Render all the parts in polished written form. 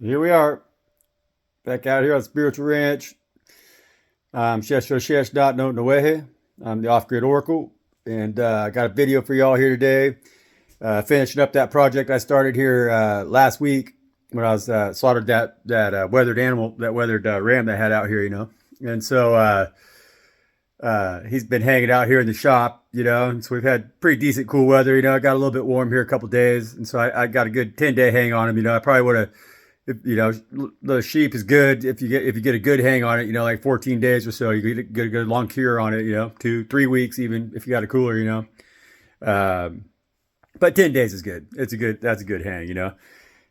Here we are, back out here on Spiritual Ranch. I'm Shesh.no. I'm the off-grid oracle, and I got a video for y'all here today. Finishing up that project I started here last week when I was slaughtered that weathered animal, that weathered ram that I had out here, And so he's been hanging out here in the shop, and so we've had pretty decent cool weather, It got a little bit warm here a couple days, and so I got a good 10-day hang on him, I probably would have. If, the sheep is good if you get a good hang on it, like 14 days or so, you get a good long cure on it, 2-3 weeks even if you got a cooler, but 10 days is good. That's a good hang,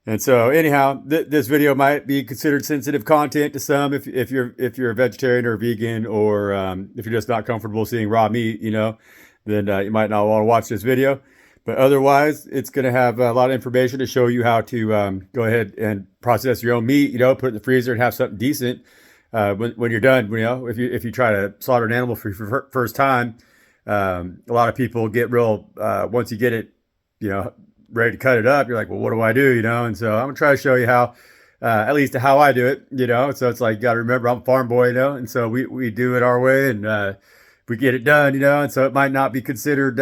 And so anyhow, this video might be considered sensitive content to some if you're a vegetarian or a vegan, or if you're just not comfortable seeing raw meat, then you might not want to watch this video. But otherwise, it's going to have a lot of information to show you how to go ahead and process your own meat, put it in the freezer and have something decent when you're done. If you try to slaughter an animal for your first time, a lot of people get real, once you get it, ready to cut it up, you're like, well, what do I do, And so I'm going to try to show you how, at least how I do it, So it's like, you got to remember, I'm a farm boy, And so we do it our way, and we get it done, and so it might not be considered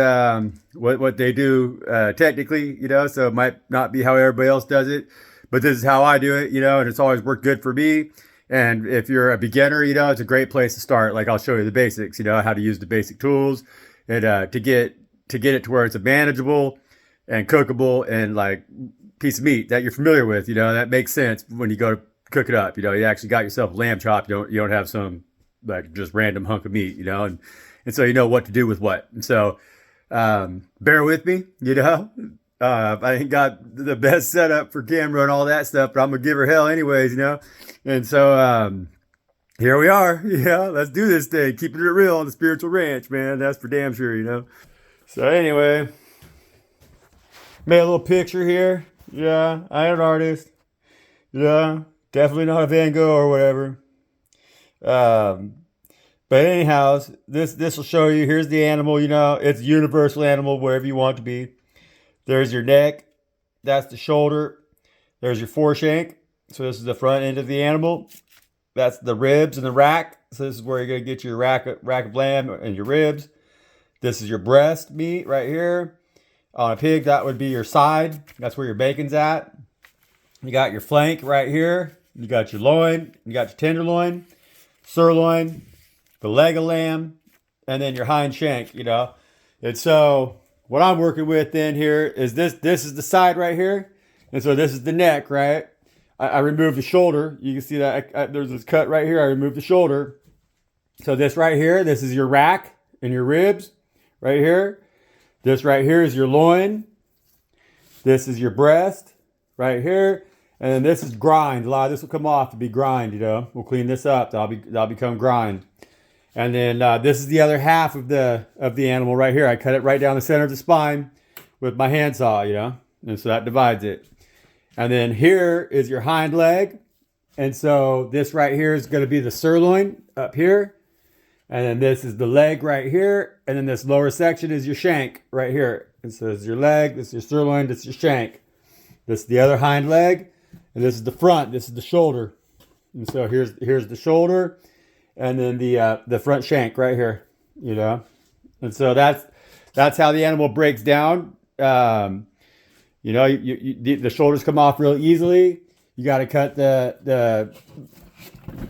what they do technically, so it might not be how everybody else does it, but this is how I do it, and it's always worked good for me. And if you're a beginner, it's a great place to start. Like, I'll show you the basics, how to use the basic tools, and to get it to where it's a manageable and cookable and like piece of meat that you're familiar with, that makes sense when you go to cook it up. You actually got yourself a lamb chop. You don't have some like just random hunk of meat, and so you know what to do with what. And so bear with me, I ain't got the best setup for camera and all that stuff, but I'm gonna give her hell anyways, And so here we are, let's do this thing, keeping it real on the Spiritual Ranch, man. That's for damn sure, So anyway, made a little picture here. Yeah, I am an artist. Yeah, definitely not a Van Gogh or whatever. But anyhow, this will show you. Here's the animal. It's a universal animal, wherever you want it to be. There's your neck. That's the shoulder. There's your foreshank. So this is the front end of the animal. That's the ribs and the rack. So this is where you're gonna get your rack of lamb and your ribs. This is your breast meat right here. On a pig, that would be your side. That's where your bacon's at. You got your flank right here. You got your loin. You got your tenderloin, sirloin, the leg of lamb, and then your hind shank, And so what I'm working with then here is this is the side right here. And so this is the neck, right? I removed the shoulder. You can see that there's this cut right here. I removed the shoulder. So this right here, this is your rack and your ribs right here. This right here is your loin. This is your breast right here. And then this is grind. A lot of this will come off to be grind, We'll clean this up. That'll become grind. And then this is the other half of the animal right here. I cut it right down the center of the spine with my handsaw, And so that divides it. And then here is your hind leg. And so this right here is going to be the sirloin up here. And then this is the leg right here. And then this lower section is your shank right here. And so this is your leg, this is your sirloin, this is your shank. This is the other hind leg. And this is the front, this is the shoulder. And so here's the shoulder. And then the front shank right here, And so that's how the animal breaks down. The shoulders come off real easily. You got to cut the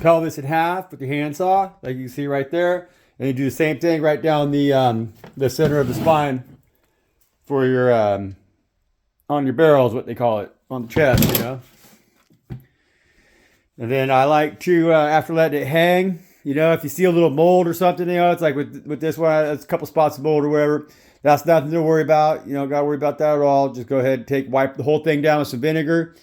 pelvis in half with your handsaw, like you can see right there. And you do the same thing right down the center of the spine for your on your barrel is what they call it, on the chest, And then I like to after letting it hang. If you see a little mold or something, it's like with this one, it's a couple spots of mold or whatever. That's nothing to worry about. Got to worry about that at all. Just go ahead and wipe the whole thing down with some vinegar.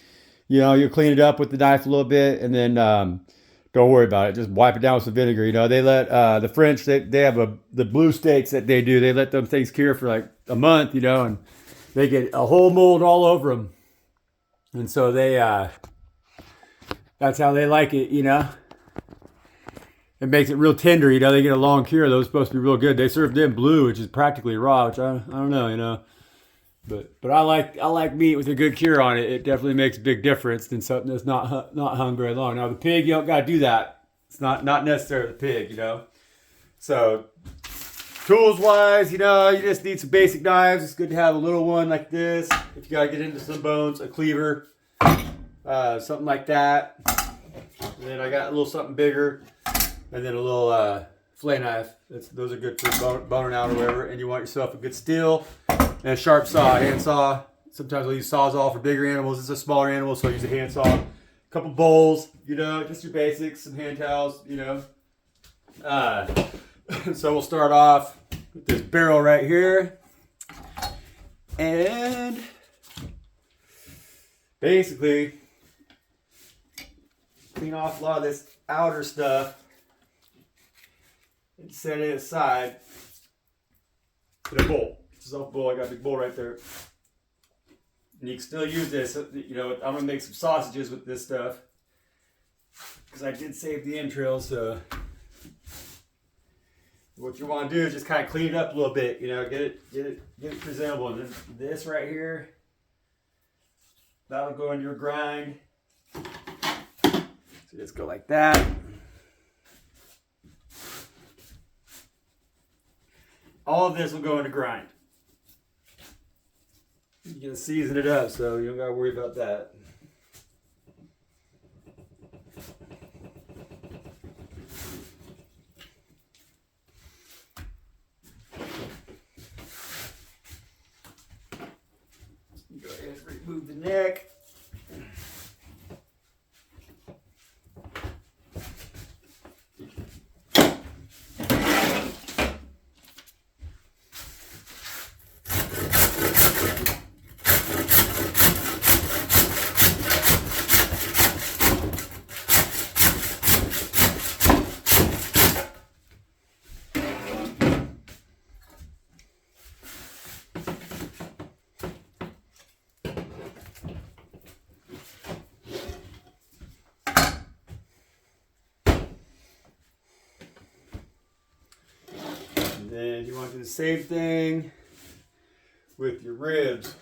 You'll clean it up with the knife a little bit, and then don't worry about it. Just wipe it down with some vinegar. They let the French, they have the blue steaks that they do. They let them things cure for like a month, and they get a whole mold all over them. And so that's how they like it, It makes it real tender, They get a long cure. Those are supposed to be real good. They serve them blue, which is practically raw, which I don't know, But I like meat with a good cure on it. It definitely makes a big difference than something that's not hung very long. Now the pig, you don't gotta do that. It's not necessarily the pig, you know. So tools wise, you know, you just need some basic knives. It's good to have a little one like this. If you gotta get into some bones, a cleaver, something like that. And then I got a little something bigger, and then a little fillet knife. Those are good for boning out or whatever. And you want yourself a good steel and a sharp saw, hand saw. Sometimes I'll use Sawzall for bigger animals. This is a smaller animal, so I use a hand saw. A couple bowls, you know, just your basics, some hand towels, you know. So we'll start off with this barrel right here. And basically clean off a lot of this outer stuff and set it aside in a bowl. This is off bowl. I got a big bowl right there. And you can still use this. You know, I'm gonna make some sausages with this stuff because I did save the entrails. So what you want to do is just kind of clean it up a little bit. You know, get it presentable. And then this right here, that'll go in your grind. So just go like that. All of this will go into grind. You're gonna season it up, so you don't gotta worry about that. Go ahead and remove the neck. And you want to do the same thing with your ribs.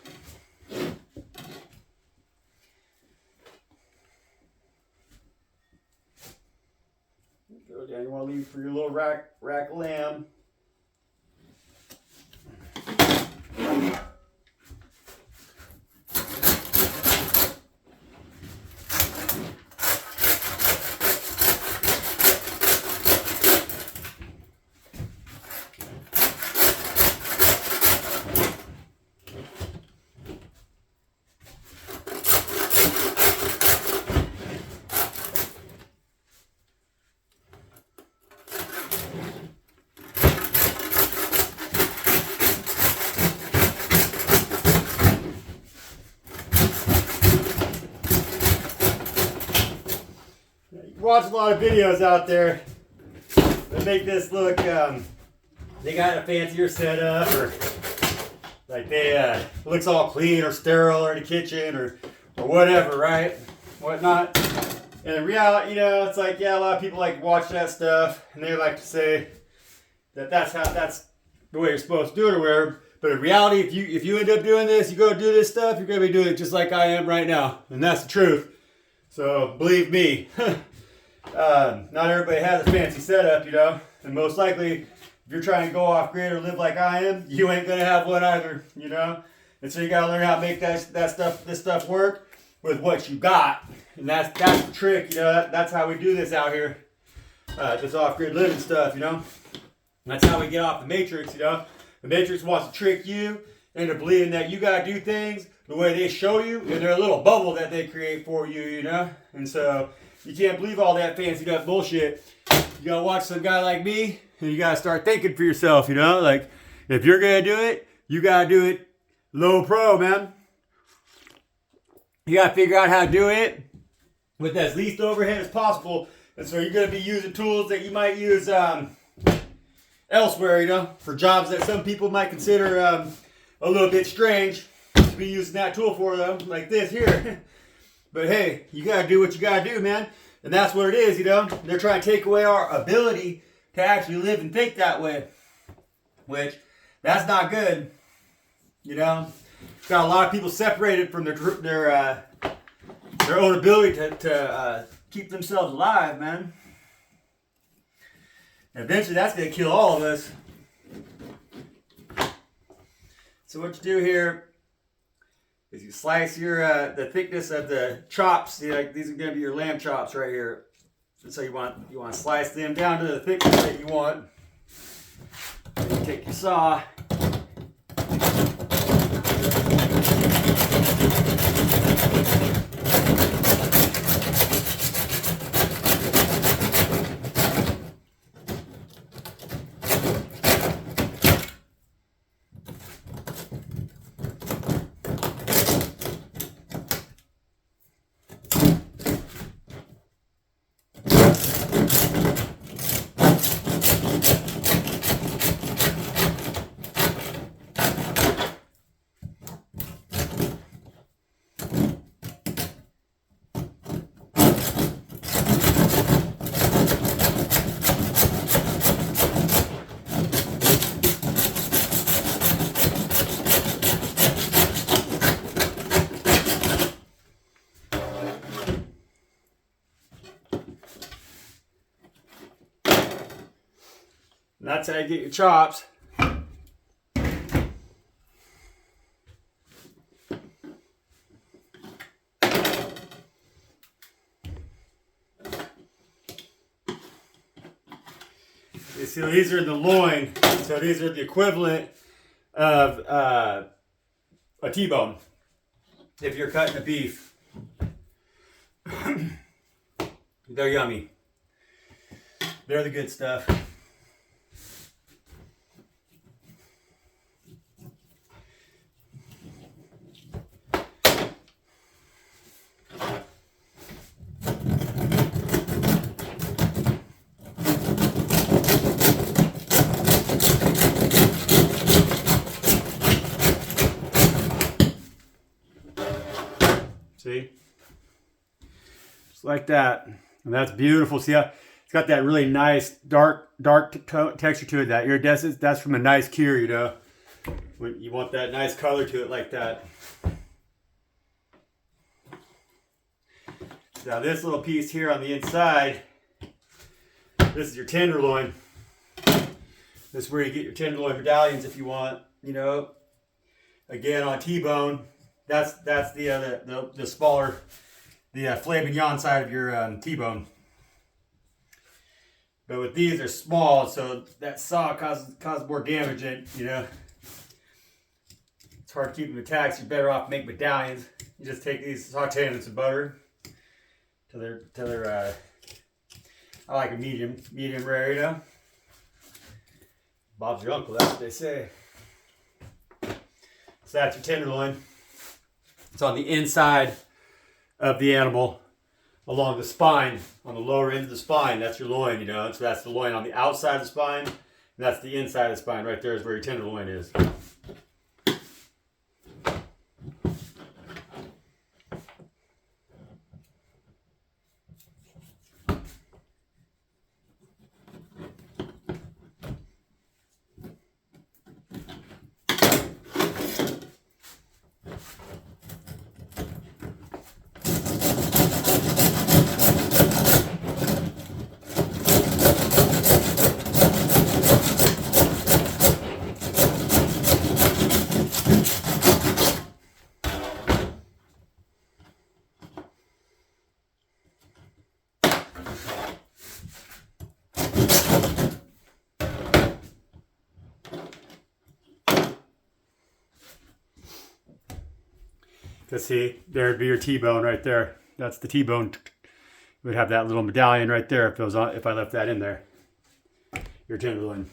Go down. You want to leave for your little rack lamb. Watch a lot of videos out there that make this look, they got a fancier setup, or like they looks all clean or sterile or in the kitchen or whatever, right? Whatnot. And in reality, you know, it's like, yeah, a lot of people like to watch that stuff and they like to say that that's the way you're supposed to do it or whatever. But in reality, if you end up doing this, you go do this stuff, you're gonna be doing it just like I am right now, and that's the truth. So believe me. Not everybody has a fancy setup, you know, and most likely if you're trying to go off grid or live like I am, you ain't gonna have one either, you know. And so you gotta learn how to make this stuff work with what you got, and that's the trick, you know. That's how we do this out here, this off grid living stuff, you know. That's how we get off the matrix, you know. The matrix wants to trick you into believing that you gotta do things the way they show you in their little bubble that they create for you, you know. And so you can't believe all that fancied up bullshit. You gotta watch some guy like me, and you gotta start thinking for yourself, you know? Like, if you're gonna do it, you gotta do it low pro, man. You gotta figure out how to do it with as least overhead as possible. And so you're gonna be using tools that you might use elsewhere, you know? For jobs that some people might consider a little bit strange to be using that tool for, though, like this here. But hey, you gotta do what you gotta do, man. And that's what it is, you know. They're trying to take away our ability to actually live and think that way. Which, that's not good. You know. got a lot of people separated from their own ability to keep themselves alive, man. And eventually, that's going to kill all of us. So what you do here is you slice your the thickness of the chops. See, like these are going to be your lamb chops right here. And so you want to slice them down to the thickness that you want. And you take your saw. And that's how you get your chops. You see, these are the loin, so these are the equivalent of a T-bone if you're cutting a beef. They're yummy. They're the good stuff. See? Just like that. And that's beautiful. See how it's got that really nice dark texture to it. That iridescence, that's from a nice cure, you know. When you want that nice color to it like that. Now this little piece here on the inside, this is your tenderloin. This is where you get your tenderloin medallions if you want, you know. Again, on T-bone, that's the smaller, the filet mignon side of your T-bone. But with these, they're small, so that saw causes more damage. And you know, it's hard to keep them intact. So you're better off make medallions. You just take these, saute them in some butter till they're I like a medium rare, you know. Bob's your uncle, that's what they say. So that's your tenderloin. It's on the inside of the animal, along the spine, on the lower end of the spine. That's your loin, you know. So that's the loin on the outside of the spine, and that's the inside of the spine. Right there is where your tenderloin is. Because see, there'd be your T-bone right there. That's the T-bone. We'd have that little medallion right there if it was on, if I left that in there. Your tenderloin.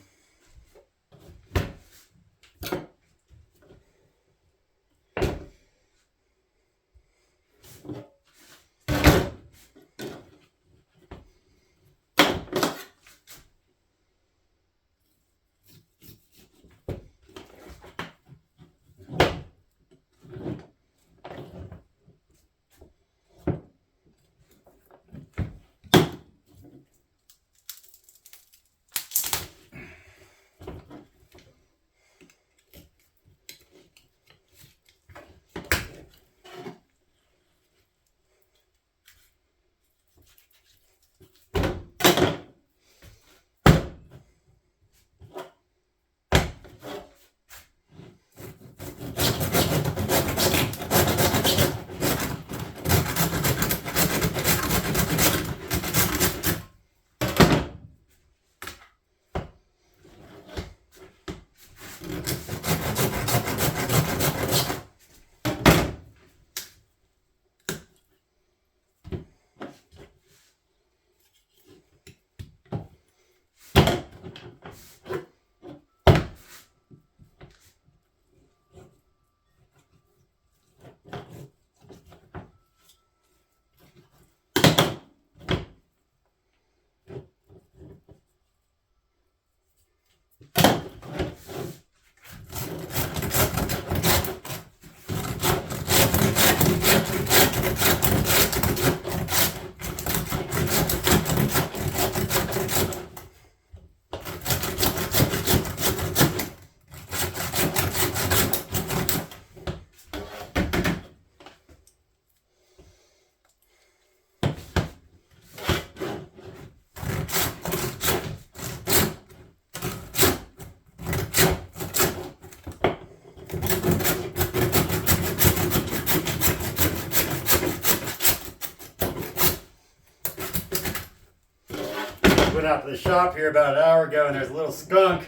Went out to the shop here about an hour ago, and there's a little skunk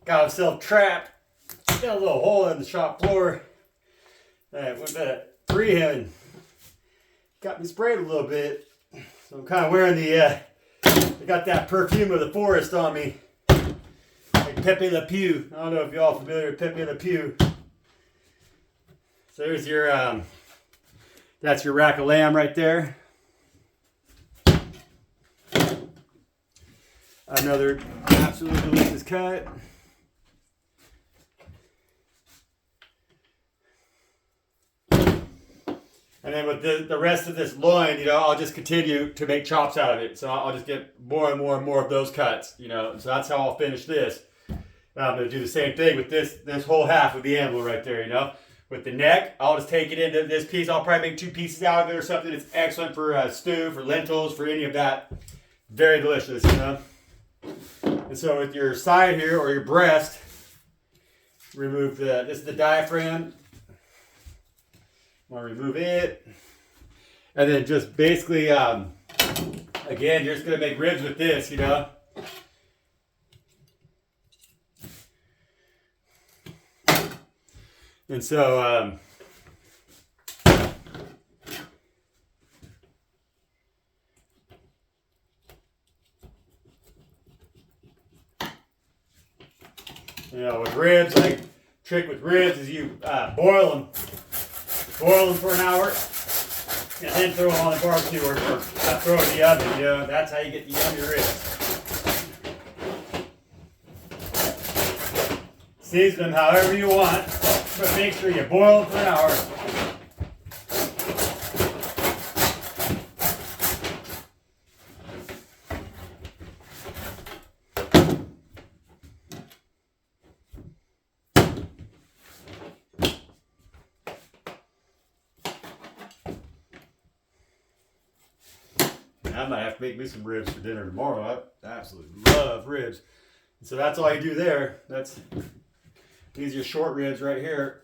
got himself trapped. Got a little hole in the shop floor. I went to free him and got me sprayed a little bit. So I'm kind of wearing I got that perfume of the forest on me. Like Pepe Le Pew. I don't know if y'all familiar with Pepe Le Pew. So there's your, that's your rack of lamb right there. Another absolutely delicious cut. And then with the rest of this loin, you know, I'll just continue to make chops out of it. So I'll just get more and more and more of those cuts, you know. So that's how I'll finish this. And I'm going to do the same thing with this whole half of the animal right there, you know. With the neck, I'll just take it into this piece. I'll probably make 2 pieces out of it or something. It's excellent for stew, for lentils, for any of that. Very delicious, you know. And so with your side here, or your breast, remove this is the diaphragm. Want to remove it. And then just basically, again, you're just going to make ribs with this, you know. And so, you know, with ribs, like trick with ribs is you boil them for an hour, and then throw them on the barbecue or throw them in the oven. You know, that's how you get the yummy ribs. Season them however you want, but make sure you boil them for an hour. I might have to make me some ribs for dinner tomorrow. I absolutely love ribs. And so that's all you do there. These are your short ribs right here.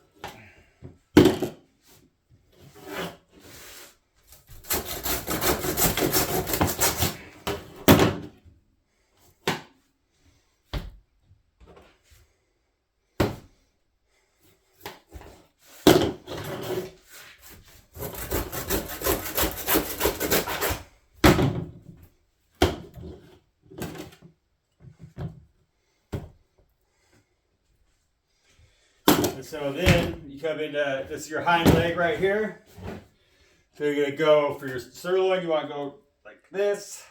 And so then you come into, this is your hind leg right here. So you're going to go for your sirloin, you want to go like this.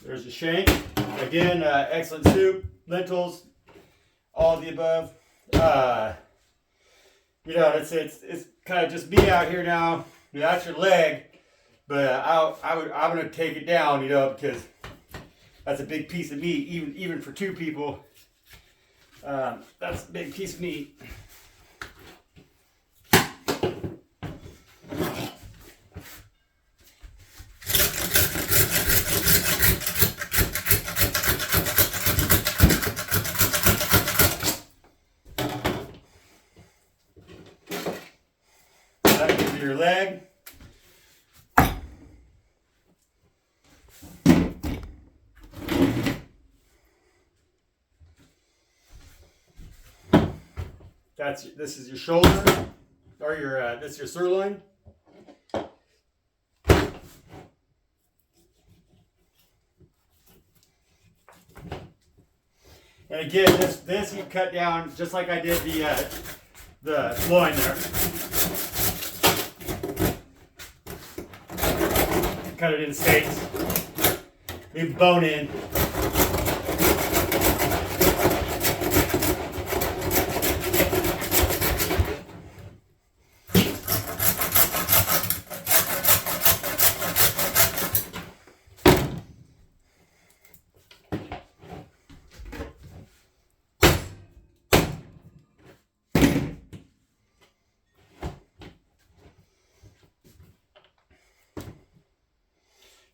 There's the shank. Again, excellent soup, lentils, all of the above. You know, it's kind of just me out here now. You know, that's your leg, but I'm gonna take it down, you know, because that's a big piece of meat, even for 2 people. That's a big piece of meat. That gives you your leg. This is your shoulder, or your this is your sirloin. And again, this you cut down just like I did the loin there. Cut it in steaks. Leave the bone in.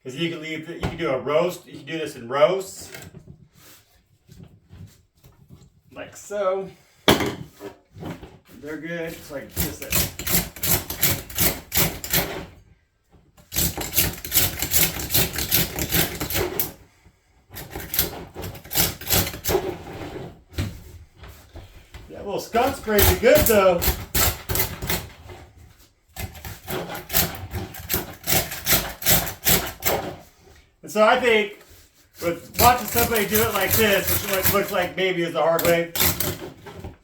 Because you can do a roast. You can do this in roasts, like so. They're good. It's like just that. That little skunk spray is good though. And so I think with watching somebody do it like this, which looks like maybe is the hard way,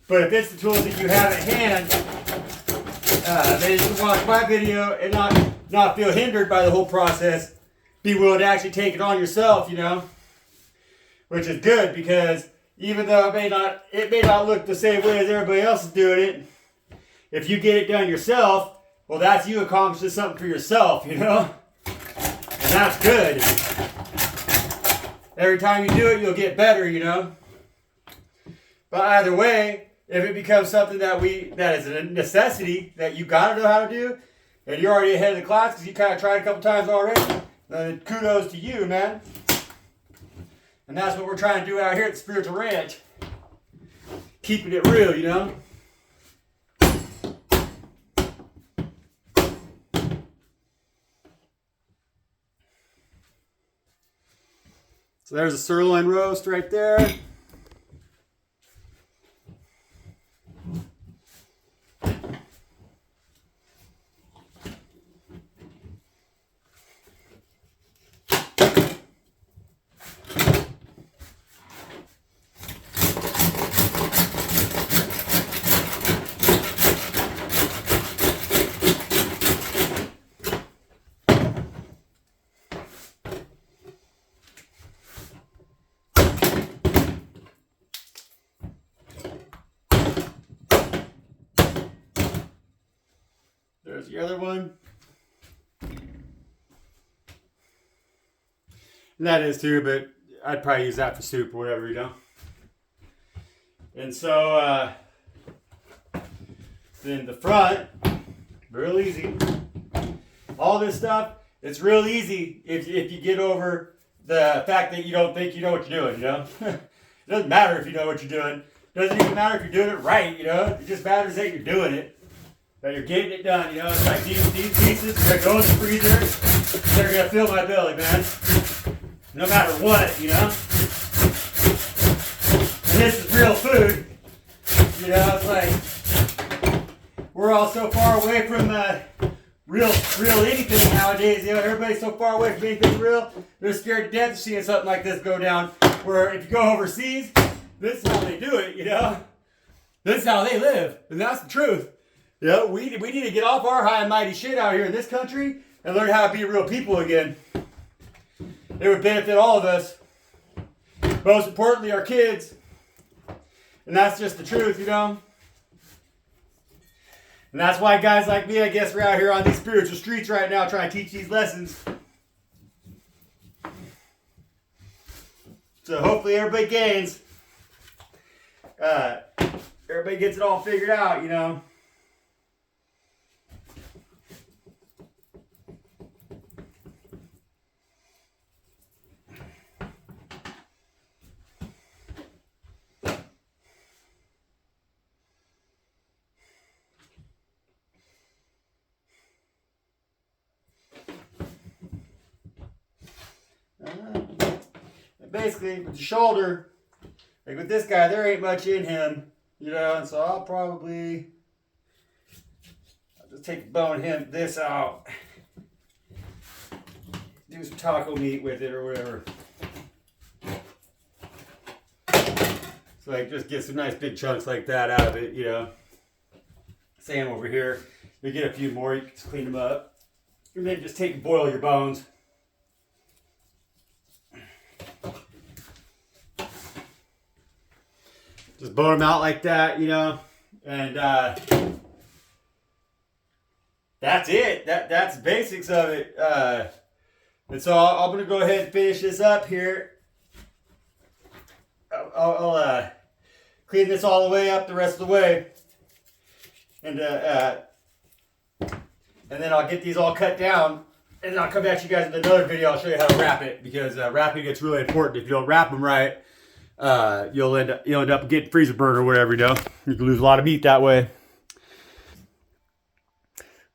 but if it's the tools that you have at hand, then you can watch my video and not feel hindered by the whole process. Be willing to actually take it on yourself, you know, which is good because even though it may not look the same way as everybody else is doing it, if you get it done yourself, well, that's you accomplishing something for yourself, you know, and that's good. Every time you do it, you'll get better, you know. But either way, if it becomes something that is a necessity that you gotta know how to do, and you're already ahead of the class because you kind of tried a couple times already, then kudos to you, man. And that's what we're trying to do out here at the Spiritual Ranch. Keeping it real, you know. So there's a sirloin roast right there. There's the other one. And that is too, but I'd probably use that for soup or whatever, you know. And so, then the front, real easy. All this stuff, it's real easy if you get over the fact that you don't think you know what you're doing, you know. It doesn't matter if you know what you're doing. It doesn't even matter if you're doing it right, you know. It just matters that you're doing it. That you're getting it done, you know. It's like these pieces, they're going to the freezer. They're going to fill my belly, man. No matter what, you know. And this is real food. You know, it's like we're all so far away from real anything nowadays. You know, everybody's so far away from anything real. They're scared to death of seeing something like this go down. Where if you go overseas, this is how they do it, you know. This is how they live. And that's the truth. Yeah, we need to get off our high and mighty shit out here in this country and learn how to be real people again. It would benefit all of us. Most importantly, our kids. And that's just the truth, you know. And that's why guys like me, I guess, we're out here on these spiritual streets right now trying to teach these lessons. So hopefully everybody gains. Everybody gets it all figured out, you know. Basically, with the shoulder, like with this guy, there ain't much in him, you know, and so I'll just take the bone of this out, do some taco meat with it or whatever. So like just get some nice big chunks like that out of it, you know. Same over here. You get a few more, you can just clean them up. And then just take and boil your bones. Just bone them out like that, you know, and that's it. That's the basics of it. And so I'm gonna go ahead and finish this up here. I'll clean this all the way up the rest of the way, and then I'll get these all cut down And then I'll come back to you guys in another video. I'll show you how to wrap it, because wrapping it's really important. If you don't wrap them right, you'll end up getting freezer burn or whatever. You can lose a lot of meat that way.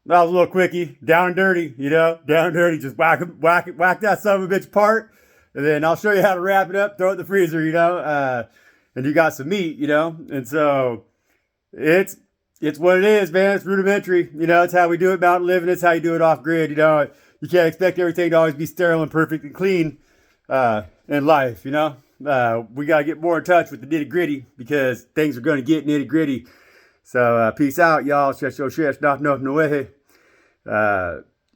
That was a little quickie, down and dirty. Down and dirty. Just whack that son of a bitch apart, and then I'll show you how to wrap it up. Throw it in the freezer. And you got some meat. And so it's what it is, man. It's rudimentary. It's how we do it mountain living. It's how you do it off grid. You can't expect everything to always be sterile and perfect and clean in life. We got to get more in touch with the nitty gritty, because things are going to get nitty gritty. So peace out, y'all.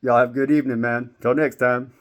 Y'all have a good evening, man. Till next time.